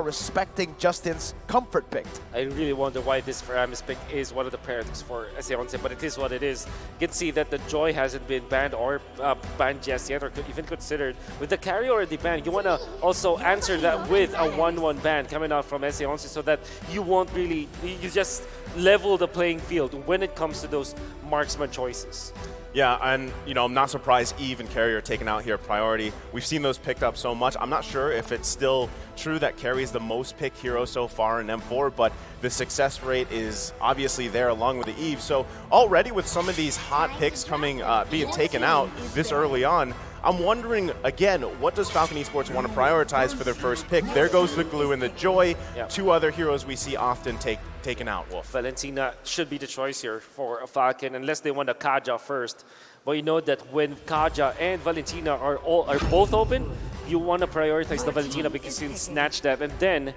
respecting Justin's comfort pick. I really wonder why this Faramis pick is one of the priorities for S11, but it is what it is. You can see that the Joy hasn't been banned or banned just yet, or even considered. With the carry already banned, you want to also answer that with a 1-1 ban coming out from S11 so that you won't really, you just level the playing field when it comes to those marksman choices. Yeah, and I'm not surprised Eve and Carry are taken out here priority. We've seen those picked up so much. I'm not sure if it's still true that Carry is the most picked hero so far in M4, but the success rate is obviously there along with the Eve. So already with some of these hot picks coming, being taken out this early on, I'm wondering, again, what does Falcon Esports want to prioritize for their first pick? There goes the Glue and the Joy, two other heroes we see often taken out, Wolf. Valentina should be the choice here for Falcon, unless they want a Kaja first. But you know that when Kaja and Valentina are both open, you want to prioritize the Valentina because you can snatch that. And then,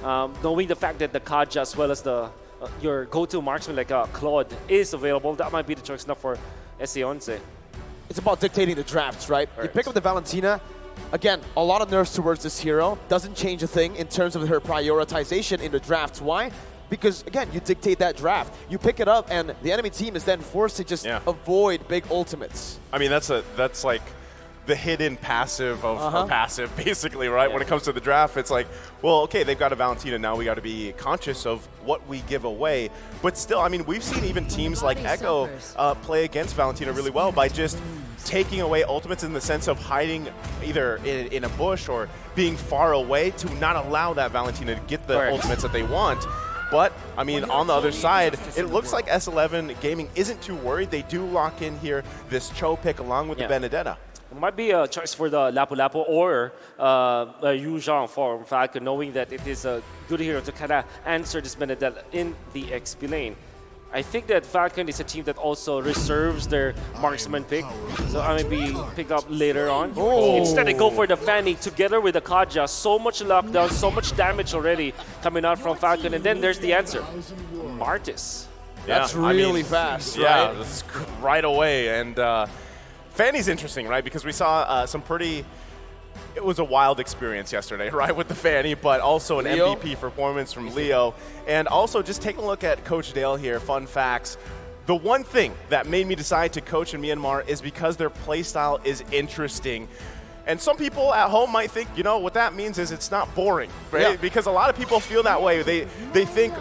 knowing the fact that the Kaja as well as the your go-to marksman like Claude is available, that might be the choice now for S11. It's about dictating the drafts, right? You pick up the Valentina. Again, a lot of nerfs towards this hero. Doesn't change a thing in terms of her prioritization in the drafts. Why? Because, again, you dictate that draft. You pick it up, and the enemy team is then forced to just avoid big ultimates. I mean, that's like the hidden passive of passive, basically, right? When it comes to the draft, it's like, well, okay, they've got a Valentina, now we got to be conscious of what we give away. But still, I mean, we've seen even teams like Echo play against Valentina really well by just taking away ultimates in the sense of hiding either in a bush or being far away to not allow that Valentina to get the ultimates that they want. But, I mean, on the other side, it looks like S11 Gaming isn't too worried. They do lock in here this Cho pick along with the Benedetta. It might be a choice for the Lapu-Lapu or Yu Zhang for Falcon, knowing that it is a good hero to kind of answer this Benedetta in the XP lane. I think that Falcon is a team that also reserves their marksman pick, so I might be picked up later on. Instead, they go for the Fanny together with the Kaja. So much lockdown, so much damage already coming out from Falcon, and then there's the answer, Martis. That's really fast, right? Yeah, that's right away. And Fanny's interesting, right? Because we saw some pretty... It was a wild experience yesterday, right, with the Fanny, but also an MVP performance from Leo. And also just taking a look at Coach Dale here, fun facts. The one thing that made me decide to coach in Myanmar is because their playstyle is interesting. And some people at home might think, what that means is it's not boring, right? Because a lot of people feel that way. They think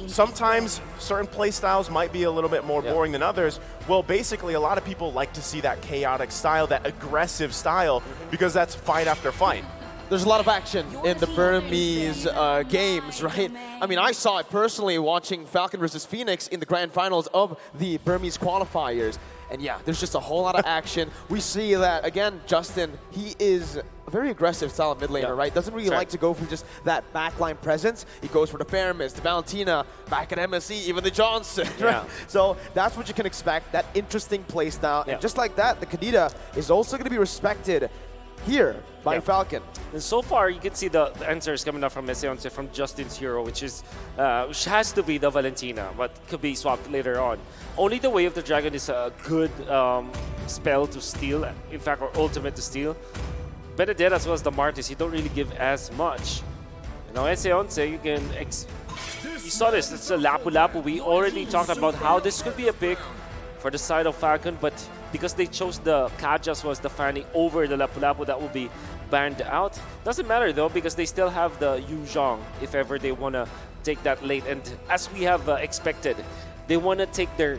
sometimes certain play styles might be a little bit more boring than others. Well, basically, a lot of people like to see that chaotic style, that aggressive style, because that's fight after fight. There's a lot of action in the Burmese games, right? I mean, I saw it personally watching Falcon versus Phoenix in the grand finals of the Burmese qualifiers. And yeah, there's just a whole lot of action. We see that, again, Justin, he is a very aggressive style of mid laner, right? Doesn't really like to go for just that backline presence. He goes for the Faramis, the Valentina, back at MSE, even the Johnson, right? So that's what you can expect, that interesting play style. And just like that, the Kadita is also going to be respected here by Falcon. And so far, you can see the answers coming up from S11 from Justin's hero, which has to be the Valentina, but could be swapped later on. Only the Way of the Dragon is a good spell to steal, in fact, or ultimate to steal. Benedetta as well as the Martis, you don't really give as much. S11, you can... you saw this, it's a Lapu-Lapu. We already talked about how this could be a pick for the side of Falcon, but because they chose the Kaja as well as the Fanny over the Lapu-Lapu, that will be banned out. Doesn't matter though, because they still have the Yu Zhang if ever they want to take that late. And as we have expected, they want to take their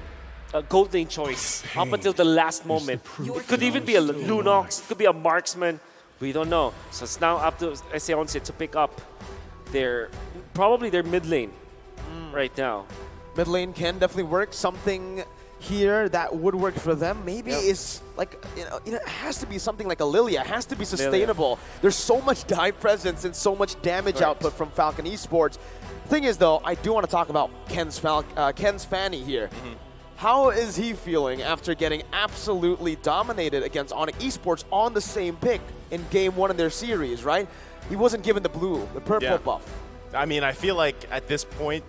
gold lane choice up until the last moment. It could even be a Lunox, it could be a marksman. We don't know. So it's now up to S11 to pick up probably their mid lane right now. Mid lane can definitely work. Something here that would work for them maybe is like, it has to be something like a Lilia. It has to be sustainable. There's so much dive presence and so much damage output from Falcon Esports. Thing is though, I do want to talk about Ken's Fanny here. How is he feeling after getting absolutely dominated against Onyx Esports on the same pick in game 1 of their series, right? He wasn't given the purple buff. I mean, I feel like at this point,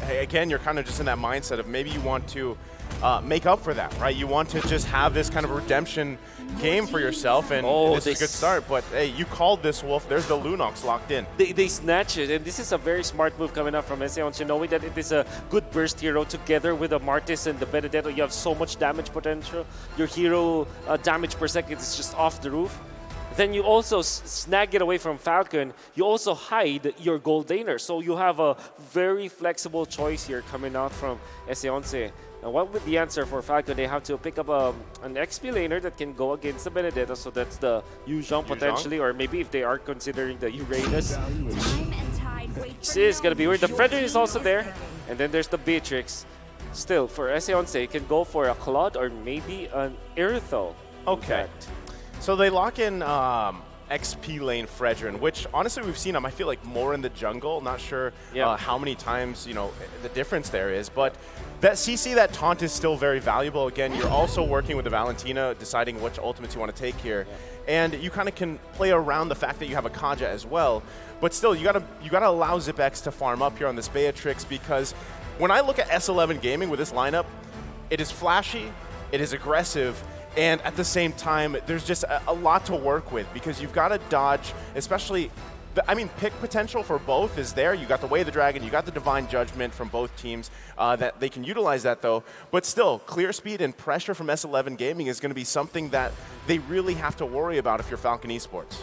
again, you're kind of just in that mindset of maybe you want to make up for that, right? You want to just have this kind of redemption game for yourself, and this is a good start. But hey, you called this, Wolf. There's the Lunox locked in. They snatch it, and this is a very smart move coming up from S11, knowing that it is a good burst hero together with the Martis and the Benedetto. You have so much damage potential. Your hero damage per second is just off the roof. Then you also snag it away from Falcon. You also hide your gold laner. So you have a very flexible choice here coming out from S11. Now, what would the answer for Falcon? They have to pick up an XP laner that can go against the Benedetto. So that's the Yuzhong potentially, or maybe if they are considering the Uranus. This is going to be weird. The Frederick is also there. And then there's the Beatrix. Still, for S11, you can go for a Claude or maybe an Irithel. Okay. So they lock in XP lane Fredrin, which honestly we've seen him, I feel like, more in the jungle. Not sure how many times, the difference there is. But that CC, that taunt is still very valuable. Again, you're also working with the Valentina, deciding which ultimates you want to take here. And you kind of can play around the fact that you have a Kaja as well. But still, you gotta allow ZipX to farm up here on this Beatrix, because when I look at S11 Gaming with this lineup, it is flashy, it is aggressive, and at the same time, there's just a lot to work with, because you've got to dodge, especially, pick potential for both is there. You got the Way of the Dragon, you got the Divine Judgment from both teams that they can utilize that though. But still, clear speed and pressure from S11 Gaming is going to be something that they really have to worry about if you're Falcon Esports.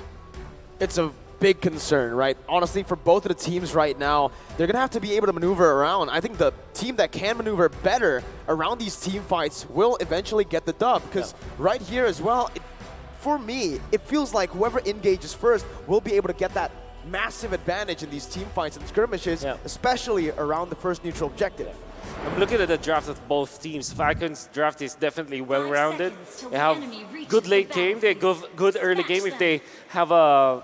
It's a big concern, right? Honestly, for both of the teams right now, they're going to have to be able to maneuver around. I think the team that can maneuver better around these team fights will eventually get the dub, because right here as well, for me, it feels like whoever engages first will be able to get that massive advantage in these team fights and skirmishes, especially around the first neutral objective. I'm looking at the draft of both teams. Falcon's draft is definitely well-rounded. They have good late game, they have good early game. If they have a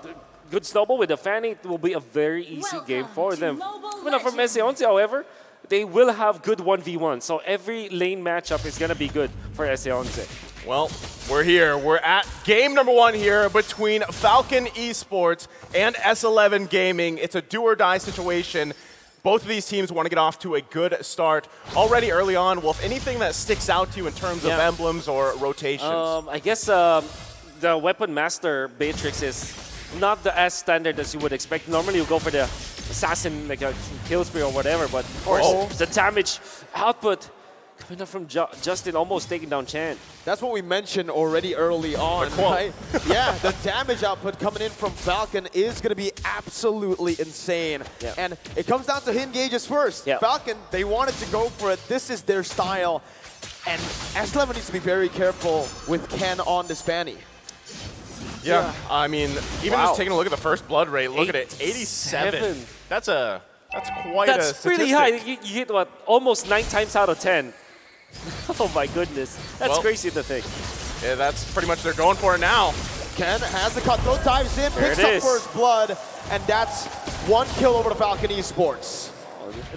good snowball with the Fanny, it will be a very easy game for them. Coming up from S11, however, they will have good 1v1. So every lane matchup is going to be good for S11. Well, we're here. We're at game number 1 here between Falcon Esports and S11 Gaming. It's a do-or-die situation. Both of these teams want to get off to a good start. Already early on, Wolf, anything that sticks out to you in terms of emblems or rotations? I guess the Weapon Master Beatrix is not as standard as you would expect. Normally you go for the assassin, like a kill spree or whatever, but of course the damage output coming up from Justin, almost taking down Chan. That's what we mentioned already early on, right? Yeah, the damage output coming in from Falcon is going to be absolutely insane. And it comes down to engages first. Falcon, they wanted to go for it. This is their style. And S11 needs to be very careful with Ken on this Fanny. Yeah, I mean, even just taking a look at the first blood rate, look at it, 87. That's quite a statistic. Pretty high. You hit, what, almost 9 times out of 10. Oh my goodness. That's crazy to think. Yeah, that's pretty much, they're going for it now. Ken has the cutthroat, dives in, picks up first blood, and that's 1 kill over to Falcon Esports.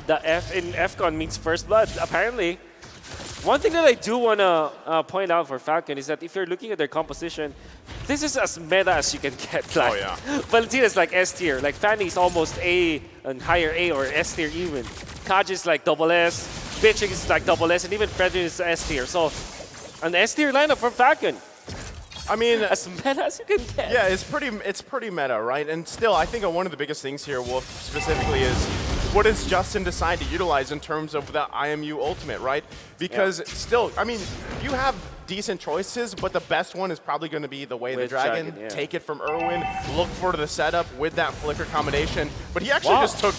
The F in FCON means first blood, apparently. One thing that I do want to point out for Falcon is that if you're looking at their composition, this is as meta as you can get. Like, Valentina is like S tier. Like Fanny is almost A and higher A or S tier even. Kaj is like double S. Beatrix is like double S, and even Frederick is S tier. So an S tier lineup from Falcon. I mean, as meta as you can get. Yeah, it's pretty meta, right? And still, I think one of the biggest things here, Wolf, specifically is what does Justin decide to utilize in terms of the IMU ultimate, right? Because still, I mean, you have decent choices, but the best one is probably going to be the Way of the Dragon. Take it from Irwin, look for the setup with that flicker combination. But he actually just took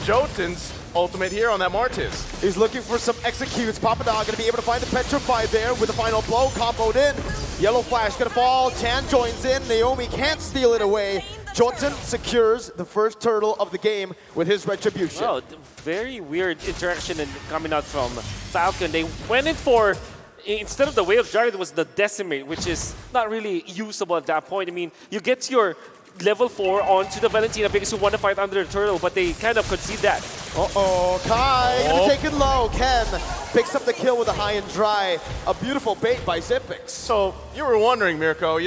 Jotun's ultimate here on that Martis. He's looking for some executes. Papadog going to be able to find the Petrify there with the final blow, comboed in. Yellow Flash going to fall, Chan joins in, Naomi can't steal it away. Jotun secures the first turtle of the game with his retribution. Oh, very weird interaction coming out from Falcon. They went in for, instead of the Way of Dragon, it was the Decimate, which is not really usable at that point. I mean, you get your level 4 onto the Valentina because you want to fight under the turtle, but they kind of concede that. Uh-oh, Kai gonna take it low. Ken picks up the kill with a high and dry. A beautiful bait by Zipix. So you were wondering, Mirko,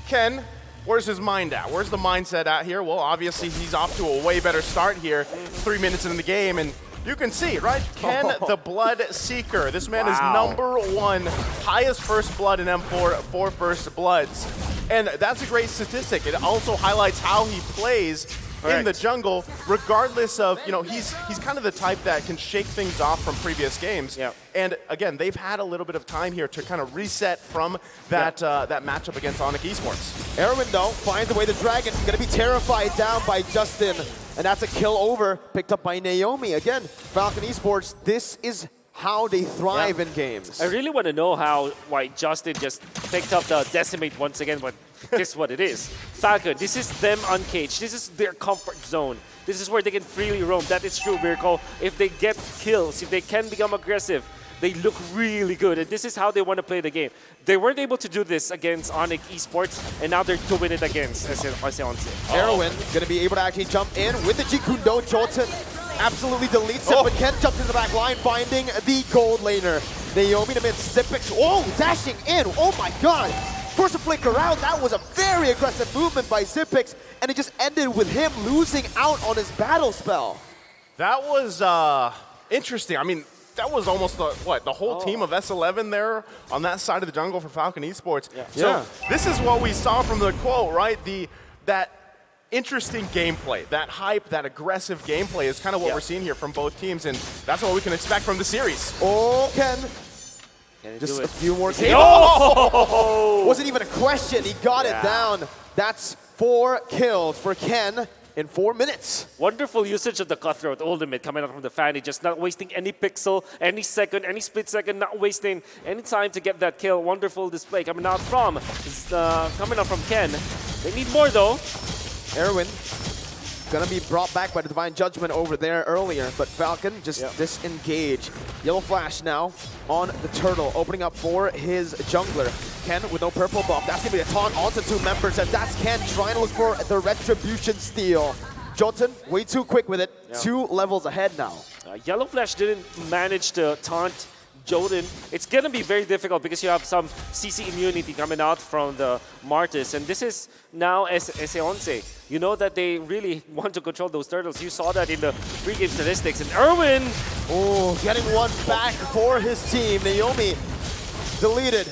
Ken, where's his mind at? Where's the mindset at here? Well, obviously he's off to a way better start here. 3 minutes into the game, and you can see, right? Ken the Blood Seeker. This man is Wow. #1, highest first blood in M4 for first bloods. And that's a great statistic. It also highlights how he plays in the jungle, regardless of, you know, he's kind of the type that can shake things off from previous games. Yeah. And again, they've had a little bit of time here to kind of reset from that that matchup against Onyx Esports. Erwin, though, finds the way the Dragon. Gonna be terrified down by Justin. And that's a kill over, picked up by Naomi. Again, Falcon Esports, this is how they thrive in games. I really want to know why Justin just picked up the Decimate once again, but this is what it is. Falcon, this is them uncaged. This is their comfort zone. This is where they can freely roam. That is true, Mirko. If they get kills, if they can become aggressive, they look really good. And this is how they want to play the game. They weren't able to do this against Onyx Esports, and now they're doing it against S11. Erwin gonna be able to actually jump in with the Jikundo. Jolton absolutely deletes it, but Ken jumps in the back line, finding the gold laner. Naomi to mid, Zippix, dashing in, oh my god! Forced to flick around, that was a very aggressive movement by Zippix, and it just ended with him losing out on his battle spell. That was interesting. I mean, that was almost the whole team of S11 there on that side of the jungle for Falcon Esports. So this is what we saw from the quote, right? That interesting gameplay, that hype, that aggressive gameplay is kind of what we're seeing here from both teams, and that's what we can expect from the series. Oh, Ken. Just a few more kills. Wasn't even a question. He got it down. That's 4 kills for Ken in 4 minutes. Wonderful usage of the Cutthroat ultimate coming out from the Fanny, just not wasting any pixel, any second, any split second, not wasting any time to get that kill. Wonderful display coming out from Ken. They need more though. Erwin gonna be brought back by the Divine Judgment over there earlier, but Falcon just disengage. Yellow Flash now on the Turtle, opening up for his jungler. Ken with no purple buff. That's gonna be a taunt onto 2 members, and that's Ken trying to look for the Retribution steal. Jolton, way too quick with it. 2 levels ahead now. Yellow Flash didn't manage to taunt Jolton. It's going to be very difficult because you have some CC immunity coming out from the Martis, and this is now S11. You know that they really want to control those turtles. You saw that in the pregame statistics. And Erwin! Oh, getting one back for his team. Naomi deleted,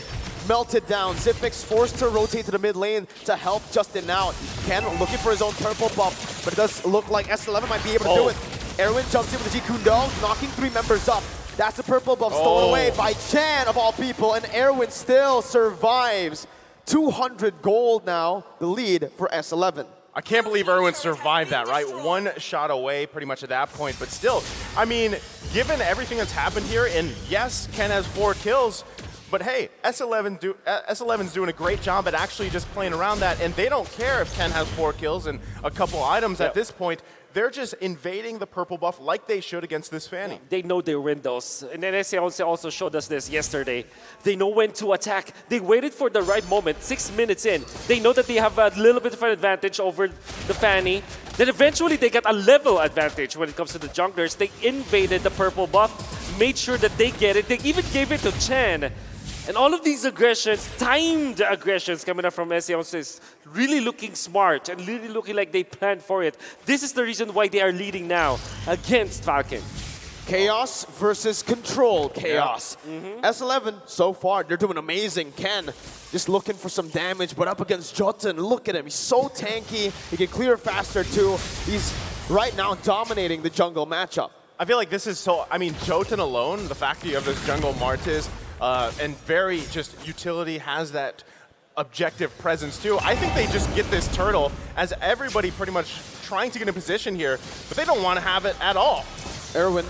melted down. Zippix forced to rotate to the mid lane to help Justin out. Ken looking for his own purple buff, but it does look like S11 might be able to do it. Erwin jumps in with the Jikundo, knocking 3 members up. That's the purple buff stolen away by Chan of all people, and Erwin still survives. 200 gold now, the lead for S11. I can't believe Erwin survived that, right? 1 shot away pretty much at that point, but still, I mean, given everything that's happened here, and yes, Ken has 4 kills, but hey, S11's doing a great job at actually just playing around that, and they don't care if Ken has 4 kills and a couple items at this point. They're just invading the purple buff like they should against this Fanny. They know their windows. And then S11 also showed us this yesterday. They know when to attack. They waited for the right moment, 6 minutes in. They know that they have a little bit of an advantage over the Fanny. Then eventually they got a level advantage when it comes to the junglers. They invaded the purple buff, made sure that they get it. They even gave it to Chen. And all of these aggressions, timed aggressions coming up from S11 is really looking smart and really looking like they planned for it. This is the reason why they are leading now against Falcon. Chaos versus controlled chaos. S11, so far, they're doing amazing. Ken just looking for some damage, but up against Jotun, look at him. He's so tanky. He can clear faster, too. He's right now dominating the jungle matchup. I feel like this is so, I mean, Jotun alone, the fact that you have this jungle Martis, and very just utility has that objective presence too. I think they just get this turtle as everybody pretty much trying to get in position here, but they don't want to have it at all. Erwin,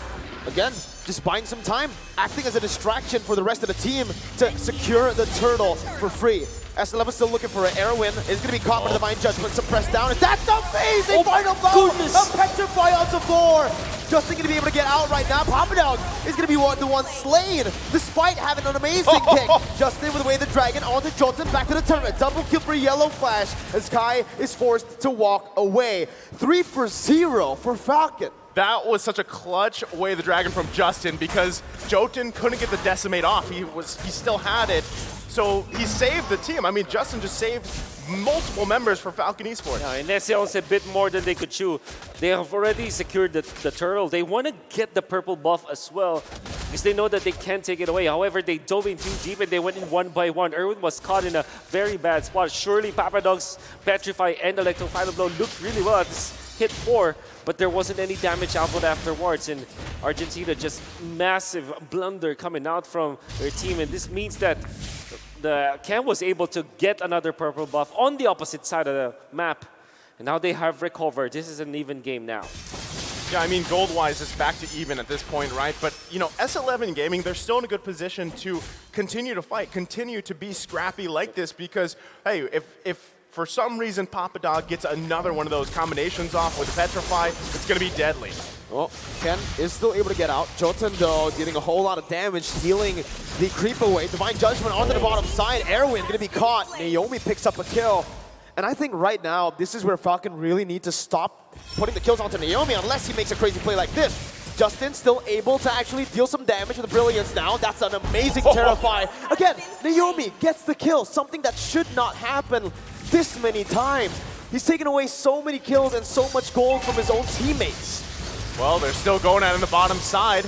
again, just buying some time, acting as a distraction for the rest of the team to secure the turtle for free. S11 still looking for it. Erwin is going to be caught by the Divine Judgment, suppressed down. And that's amazing! Final blow! A petrify onto 4! Justin going to be able to get out right now. Papadog is going to be the one slain, despite having an amazing kick. Justin with the way the dragon onto Jolton, back to the tournament. Double kill for Yellow Flash as Kai is forced to walk away. 3 for 0 for Falcon. That was such a clutch way the dragon from Justin because Jotun couldn't get the decimate off. He still had it. So he saved the team. I mean, Justin just saved multiple members for Falcon Esports. Yeah, and S11 a bit more than they could chew. They have already secured the turtle. They want to get the purple buff as well because they know that they can't take it away. However, they dove in too deep and they went in one by one. Erwin was caught in a very bad spot. Surely Papadog's Petrify and Electro Final Blow looked really well at this hit 4, but there wasn't any damage output afterwards. And Argentina just massive blunder coming out from their team. And this means that the Cam was able to get another purple buff on the opposite side of the map. And now they have recovered. This is an even game now. Yeah, I mean, gold-wise, it's back to even at this point, right? But, you know, S11 Gaming, they're still in a good position to continue to fight, continue to be scrappy like this because, hey, if for some reason Papadog gets another one of those combinations off with Petrify, it's going to be deadly. Well, Ken is still able to get out. Jotun, though, dealing a whole lot of damage, stealing the creep away. Divine Judgment onto the bottom side. Erwin going to be caught. Naomi picks up a kill. And I think right now, this is where Falcon really need to stop putting the kills onto Naomi unless he makes a crazy play like this. Justin still able to actually deal some damage with the Brilliance now. That's an amazing Terrify. Again, Naomi gets the kill, something that should not happen this many times. He's taken away so many kills and so much gold from his own teammates. Well, they're still going at it on the bottom side.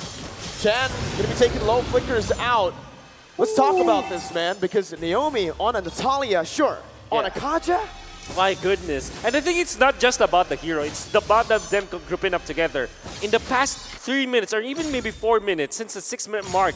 Chan gonna be taking low flickers out. Let's talk about this, man, because Naomi on a Natalia, sure. On a Kaja? My goodness. And I think it's not just about the hero, it's about them grouping up together. In the past 3 minutes, or even maybe 4 minutes, since the 6-minute mark,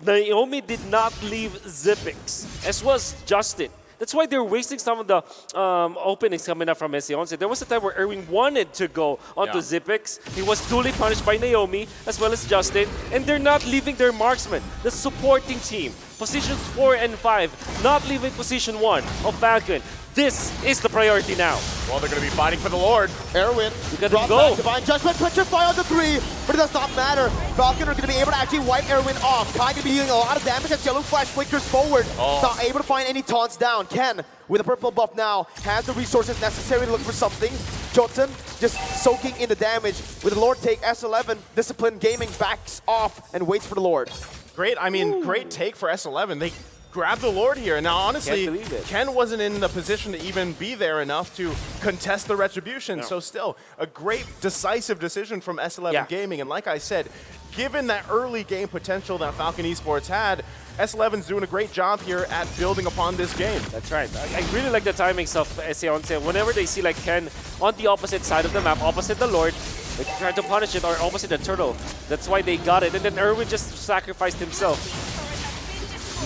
Naomi did not leave Zipix, as was Justin. That's why they're wasting some of the openings coming up from S11. There was a time where Erwin wanted to go onto Zipix. He was duly punished by Naomi as well as Justin, and they're not leaving their marksman, the supporting team. Positions 4 and 5, not leaving position 1 of Falcon. This is the priority now. Well, they're going to be fighting for the Lord. Erwin, brought back Divine Judgment, Petrify on the 3, but it does not matter. Falcon are going to be able to actually wipe Erwin off. Kai going to be dealing a lot of damage as Yellow Flash flickers forward. Not able to find any taunts down. Ken, with a purple buff now, has the resources necessary to look for something. Jotun just soaking in the damage. With the Lord take, S11, Discipline Gaming backs off and waits for the Lord. Great, I mean, great take for S11. They grabbed the Lord here. Now, honestly, Ken wasn't in the position to even be there enough to contest the retribution. No. So still, a great decisive decision from S11 Gaming. And like I said, given that early game potential that Falcon Esports had, S11's doing a great job here at building upon this game. That's right. I really like the timings of S11. Whenever they see like Ken on the opposite side of the map, opposite the Lord, they try to punish it, or opposite the turtle. That's why they got it. And then Erwin just sacrificed himself.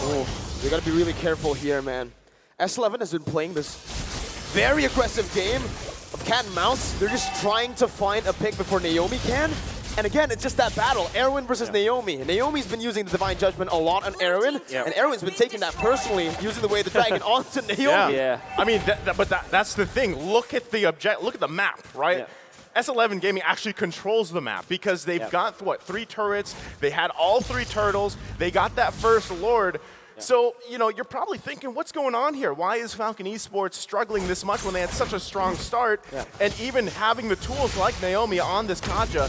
Oh, you gotta be really careful here, man. S11 has been playing this very aggressive game of cat and mouse. They're just trying to find a pick before Naomi can. And again, it's just that battle, Erwin versus Naomi. Naomi's been using the Divine Judgment a lot on Erwin, and Erwin's been taking that personally, using the way the dragon onto Naomi. I mean, that's the thing. Look at the map, right? S11 Gaming actually controls the map because they've got, what, 3 turrets. They had all 3 turtles. They got that first Lord. So, you know, you're probably thinking, what's going on here? Why is Falcon Esports struggling this much when they had such a strong start? And even having the tools like Naomi on this Kaja,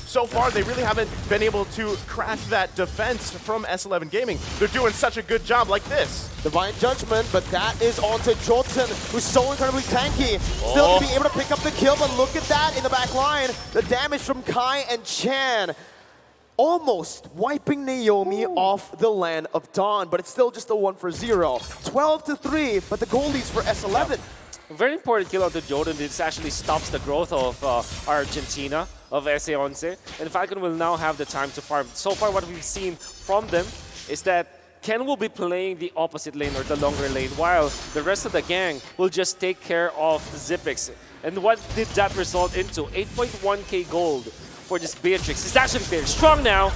so far they really haven't been able to crack that defense from S11 Gaming. They're doing such a good job like this. Divine Judgment, but that is onto Jotun, who's so incredibly tanky. Still going to be able to pick up the kill, but look at that in the back line. The damage from Kai and Chan. Almost wiping Naomi off the land of Dawn, but it's still just a 1-for-0. 12-3, but the goalies for S11. A very important kill onto Jotun. This actually stops the growth of Argentina, of S11. And Falcon will now have the time to farm. So far, what we've seen from them is that Ken will be playing the opposite lane or the longer lane, while the rest of the gang will just take care of Zipix. And what did that result into? 8.1k gold for this Beatrix. It's actually very strong now.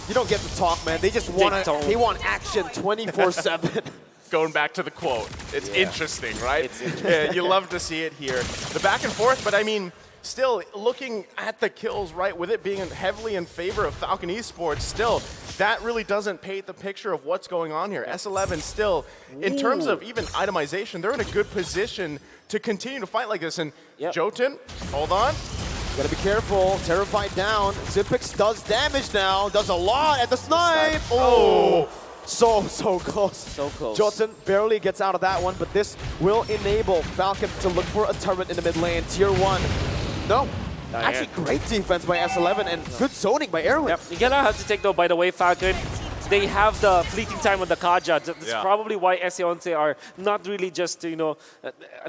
You don't get to talk, man. They just want they want action 24/7. Going back to the quote, it's interesting, right? It's interesting. You love to see it here. The back and forth, but I mean, still looking at the kills, right, with it being heavily in favor of Falcon Esports, still, that really doesn't paint the picture of what's going on here. S11 still, in terms of even itemization, they're in a good position to continue to fight like this. And Jotun, hold on. Gotta be careful. Terrified down. Zipix does damage now. Does a lot at the snipe. Oh. So close. So close. Jotun barely gets out of that one, but this will enable Falcon to look for a turret in the mid lane. Tier 1. No. Actually, great defense by S11 and good zoning by Erwin. Yep. You're gonna have to take, though, by the way, Falcon, they have the fleeting time on the Kaja. That's probably why S11 are not really just, you know,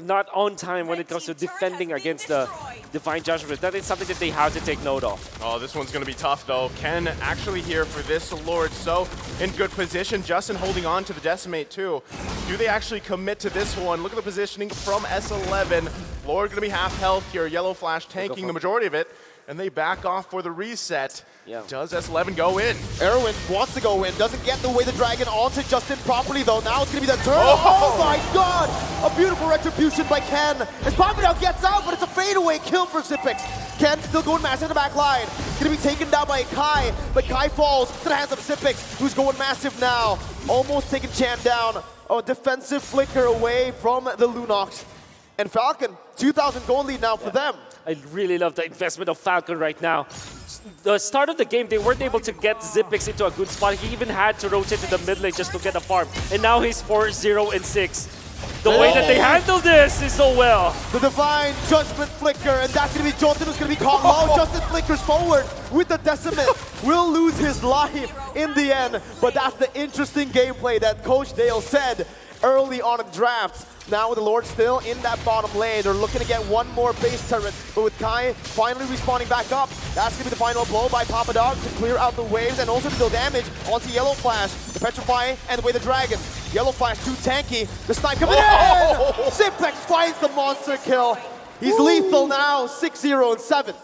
not on time when it comes to defending against the Divine Judgment. That is something that they have to take note of. Oh, this one's going to be tough, though. Ken actually here for this Lord, so in good position. Justin holding on to the Decimate, too. Do they actually commit to this one? Look at the positioning from S11. Lord going to be half health here. Yellow Flash tanking the majority of it. And they back off for the reset. Yeah. Does S11 go in? Erwin wants to go in, doesn't get the way the dragon onto Justin properly though. Now it's going to be the turn. Oh my god! A beautiful retribution by Ken. As Pappadog gets out, but it's a fadeaway kill for Xyp9x. Ken still going massive in the back line. Going to be taken down by Kai, but Kai falls to the hands of Xyp9x, who's going massive now. Almost taking Chan down. A defensive flicker away from the Lunox. And Falcon, 2,000 gold lead now for them. I really love the investment of Falcon right now. The start of the game, they weren't able to get Xyp9x into a good spot. He even had to rotate to the mid lane just to get a farm. And now he's 4-0-6. The way that they handle this is so well. The Divine Judgment flicker, and that's going to be Jotun who's going to be caught low. Justin flickers forward with the Decimate. Will lose his life in the end, but that's the interesting gameplay that Coach Dale said early on in the draft. Now with the Lord still in that bottom lane, they're looking to get one more base turret, but with Kai finally respawning back up, that's going to be the final blow by Pappadog to clear out the waves and also to deal damage onto Yellow Flash, the Petrify, and the way the Dragon. Yellow Flash too tanky, the snipe coming in! Xyp9x finds the monster kill. He's lethal now, 6-0-7.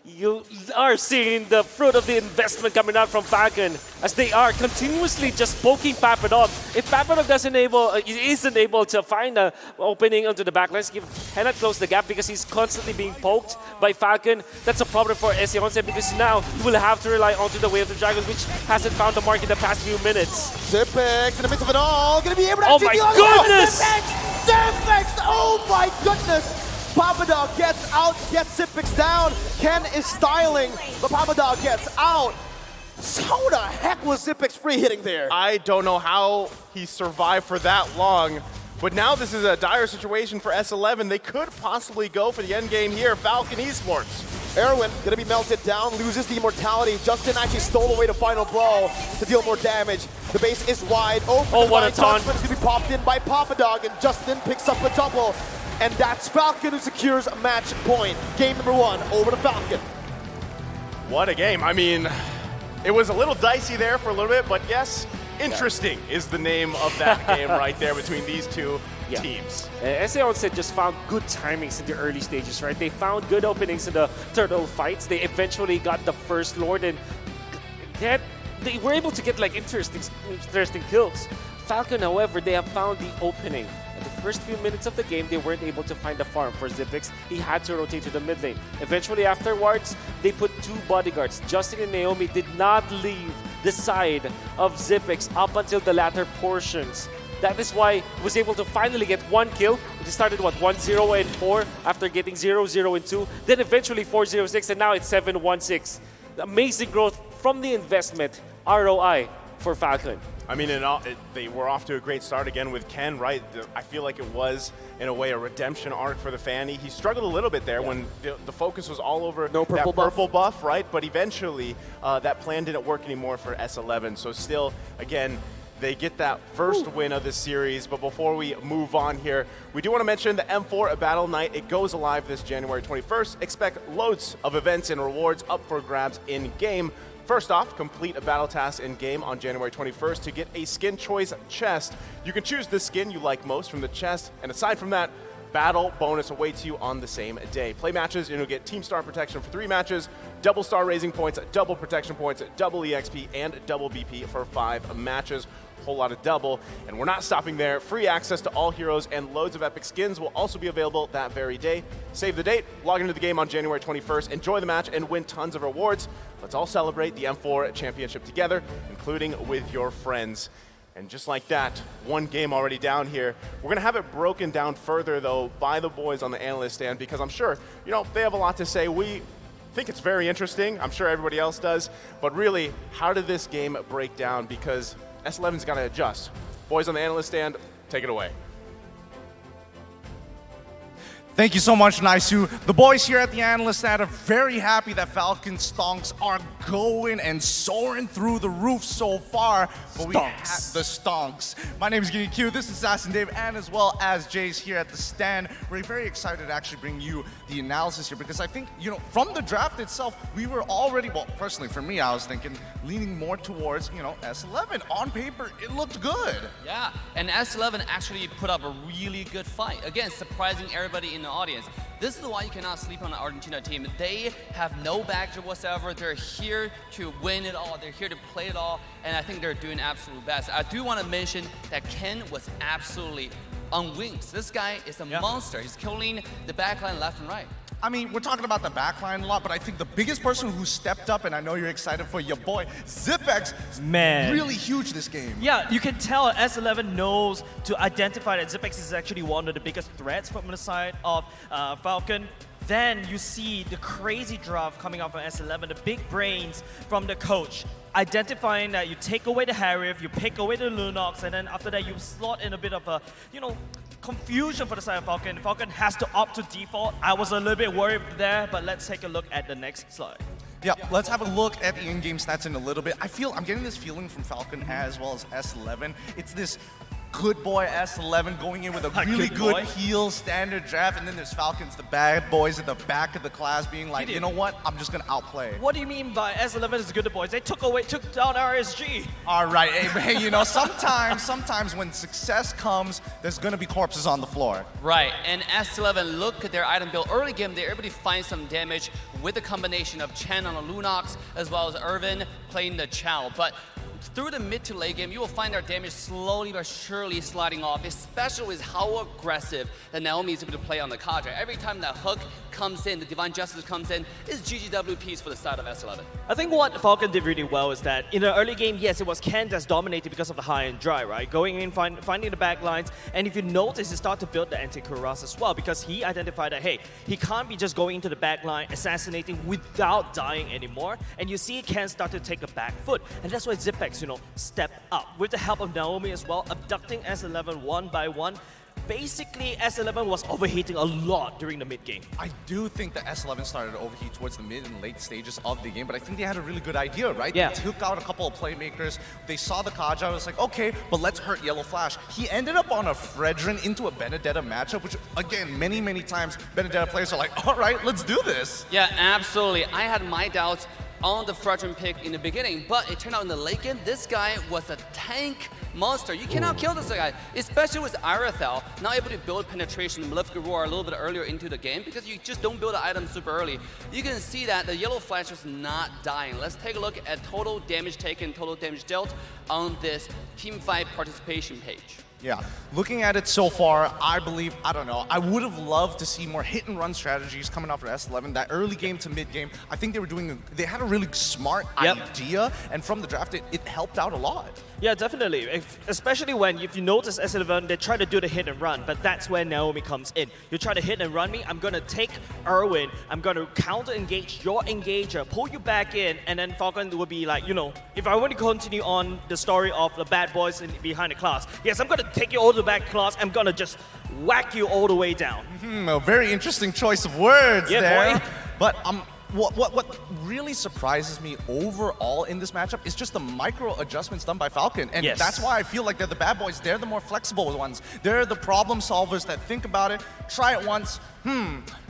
You are seeing the fruit of the investment coming out from Falcon as they are continuously just poking Pappadog. If Pappadog isn't able to find an opening onto the backlines, cannot close the gap because he's constantly being poked by Falcon. That's a problem for S11 because now he will have to rely onto the Way of the Dragons, which hasn't found the mark in the past few minutes. Xyp9x in the midst of it all, gonna be able to Oh my goodness! Xyp9x! Oh my goodness! Pappadog gets out, gets Xyp9x down. Ken is styling, but Pappadog gets out. So the heck was Xyp9x free hitting there? I don't know how he survived for that long, but now this is a dire situation for S11. They could possibly go for the end game here. Falcon Esports. Erwin gonna be melted down, loses the immortality. Justin actually stole away the final blow to deal more damage. The base is wide open. Oh, what a taunt. It's gonna be popped in by Pappadog, and Justin picks up a double. And that's Falcon who secures a match point. Game number 1 over to Falcon. What a game. I mean, it was a little dicey there for a little bit, but yes, interesting is the name of that game right there between these two teams. S11 just found good timings in the early stages, right? They found good openings in the turtle fights. They eventually got the first Lord and they were able to get like interesting kills. Falcon, however, they have found the opening. In the first few minutes of the game, they weren't able to find a farm for Xyp9x. He had to rotate to the mid lane. Eventually, afterwards, they put 2 bodyguards. Justin and Naomi did not leave the side of Xyp9x up until the latter portions. That is why he was able to finally get 1 kill. They started, what, 1-0-4 after getting 0-0-2. Then eventually 4-0-6, and now it's 7-1-6. Amazing growth from the investment, ROI, for Falcon. I mean, they were off to a great start again with Ken, right? I feel like it was, in a way, a redemption arc for the Fanny. He struggled a little bit there when the focus was all over that purple buff, right? But eventually, that plan didn't work anymore for S11. So still, again, they get that first win of the series. But before we move on here, we do want to mention the M4 Battle Night. It goes live this January 21st. Expect loads of events and rewards up for grabs in-game. First off, complete a battle task in-game on January 21st to get a skin choice chest. You can choose the skin you like most from the chest, and aside from that, battle bonus awaits you on the same day. Play matches and you'll get team star protection for 3 matches, double star raising points, double protection points, double EXP, and double BP for 5 matches. Whole lot of double, and we're not stopping there. Free access to all heroes and loads of epic skins will also be available that very day. Save the date, log into the game on January 21st, enjoy the match, and win tons of rewards. Let's all celebrate the M4 Championship together, including with your friends. And just like that, 1 game already down here. We're gonna have it broken down further though by the boys on the analyst stand, because I'm sure, you know, they have a lot to say. We think it's very interesting. I'm sure everybody else does. But really, how did this game break down? Because S11's got to adjust. Boys on the analyst stand, take it away. Thank you so much, Naisu. The boys here at the analyst stand are very happy that Falcon stonks are going and soaring through the roof so far. But we have the stonks. My name is Giddy Q. This is Assassin Dave, and as well as Jay's here at the stand. We're very excited to actually bring you the analysis here because I think, from the draft itself, we were already, well, personally for me, I was thinking leaning more towards, S11. On paper, it looked good. Yeah, and S11 actually put up a really good fight. Again, surprising everybody in the audience. This is why you cannot sleep on the Argentina team. They have no baggage whatsoever. They're here to win it all. They're here to play it all, and I think they're doing absolute best. I do want to mention that Ken was absolutely on wings. This guy is a monster. He's killing the backline left and right. I mean, we're talking about the backline a lot, but I think the biggest person who stepped up, and I know you're excited for your boy, Zipex, is really huge this game. Yeah, you can tell S11 knows to identify that Zipex is actually one of the biggest threats from the side of Falcon. Then you see the crazy draft coming out from S11, the big brains from the coach, identifying that you take away the Harif, you pick away the Lunox, and then after that you slot in a bit of a, confusion for the side of Falcon. Falcon has to opt to default. I was a little bit worried there, but let's take a look at the next slide. Yeah, let's have a look at the in-game stats in a little bit. I'm getting this feeling from Falcon as well as S11. It's this good boy S11 going in with a really good heel standard draft, and then there's Falcons, the bad boys at the back of the class being like, you know what, I'm just gonna outplay. What do you mean by S11 is good boys? They took down RSG. All right, hey, sometimes when success comes, there's gonna be corpses on the floor. Right, and S11, look at their item build. Early game, they're able to find some damage with a combination of Chen on the Lunox, as well as Irvin playing the Chow. But through the mid to late game, you will find their damage slowly but surely sliding off, especially with how aggressive that Naomi is able to play on the Kadra. Every time that hook comes in, the Divine Justice comes in, it's GGWPs for the side of S11. I think what Falcon did really well is that in the early game, yes, it was Ken that's dominated because of the high and dry, right? Going in, finding the back lines, and if you notice, he started to build the anti-Kuras as well because he identified that, hey, he can't be just going into the back line, assassinating without dying anymore, and you see Ken start to take a back foot, and that's why Zipex, step up with the help of Naomi as well, abducting S11 one by one. Basically, S11 was overheating a lot during the mid game. I do think that S11 started to overheat towards the mid and late stages of the game, but I think they had a really good idea, right? Yeah. They took out a couple of playmakers. They saw the Kaja. It was like, okay, but let's hurt Yellow Flash. He ended up on a Fredrin into a Benedetta matchup, which, again, many, many times, Benedetta players are like, all right, let's do this. Yeah, absolutely. I had my doubts on the Fredrin pick in the beginning, but it turned out in the late game, this guy was a tank monster. You cannot kill this guy, especially with Arathel, now able to build penetration, Maleficent Roar a little bit earlier into the game because you just don't build the item super early. You can see that the Yellow Flash is not dying. Let's take a look at total damage taken, total damage dealt on this Teamfight participation page. Yeah, looking at it so far, I would have loved to see more hit and run strategies coming off of S11. That early game to mid game, I think they had a really smart idea, and from the draft, it helped out a lot. Yeah, definitely. Especially if you notice S11, they try to do the hit and run, but that's where Naomi comes in. You try to hit and run me, I'm going to take Erwin, I'm going to counter-engage your engager, pull you back in, and then Falcon will be like, if I want to continue on the story of the bad boys behind the class, yes, I'm going to take you all the back class, I'm going to just whack you all the way down. A very interesting choice of words there. Boy. But what really surprises me overall in this matchup is just the micro adjustments done by Falcon. And that's why I feel like they're the bad boys. They're the more flexible ones. They're the problem solvers that think about it, try it once,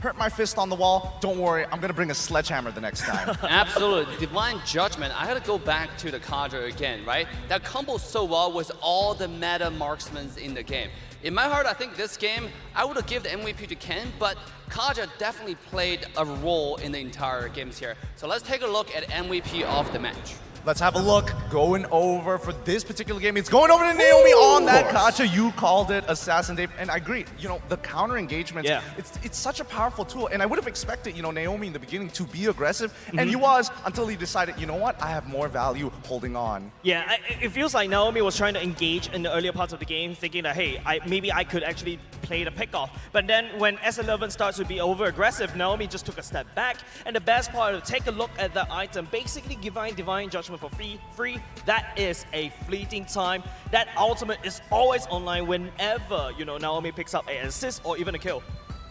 hurt my fist on the wall, don't worry, I'm gonna bring a sledgehammer the next time. Absolutely, Divine Judgment, I gotta go back to the Kadra again, right? That combos so well with all the meta marksmen in the game. In my heart, I think this game, I would have given the MVP to Ken, but Kaja definitely played a role in the entire games here. So let's take a look at MVP of the match. Let's have a look. Going over for this particular game. It's going over to Naomi on that Kacha. You called it, Assassin Dave, and I agree. The counter engagement, it's such a powerful tool, and I would have expected, Naomi in the beginning to be aggressive, and he was until he decided, you know what, I have more value holding on. Yeah, it feels like Naomi was trying to engage in the earlier parts of the game, thinking that, hey, maybe I could actually play the pickoff. But then when S11 starts to be over-aggressive, Naomi just took a step back, and the best part is take a look at the item, basically Divine Judgment judgment for free. That is a fleeting time. That ultimate is always online whenever, you know, Naomi picks up an assist or even a kill.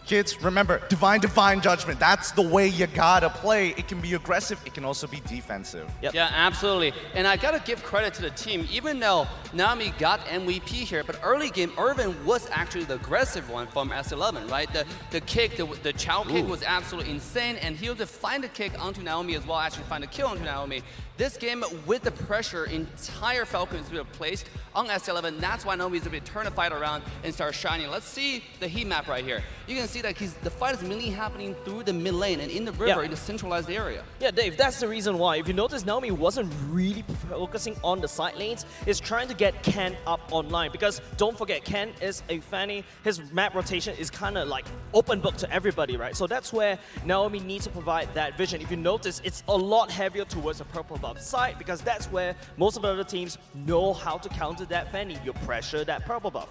Kids, remember, divine judgment. That's the way you gotta play. It can be aggressive, it can also be defensive. Yep. Yeah, absolutely. And I gotta give credit to the team. Even though Naomi got MVP here, but early game, Irvin was actually the aggressive one from S11, right? The kick, the chow kick was absolutely insane, and he was able to find the kick onto Naomi as well, actually find a kill onto Naomi. This game, with the pressure, entire Falcon is placed on S11. That's why Naomi is able to turn the fight around and start shining. Let's see the heat map right here. You can see that the fight is mainly happening through the mid lane and in the river, in the centralized area. Yeah, Dave, that's the reason why. If you notice, Naomi wasn't really focusing on the side lanes. It's trying to get Ken up online because don't forget, Ken is a Fanny. His map rotation is kind of like open book to everybody, right? So that's where Naomi needs to provide that vision. If you notice, it's a lot heavier towards the purple buff side because that's where most of the other teams know how to counter that Fanny. You pressure that purple buff.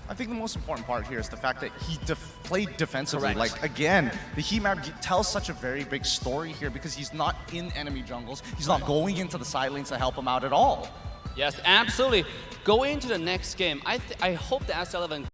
I think the most important part here is the fact that he played defensively. Correct. Like, again, the heat map tells such a very big story here because he's not in enemy jungles. He's not going into the side lanes to help him out at all. Yes, absolutely. Going into the next game, I hope the S11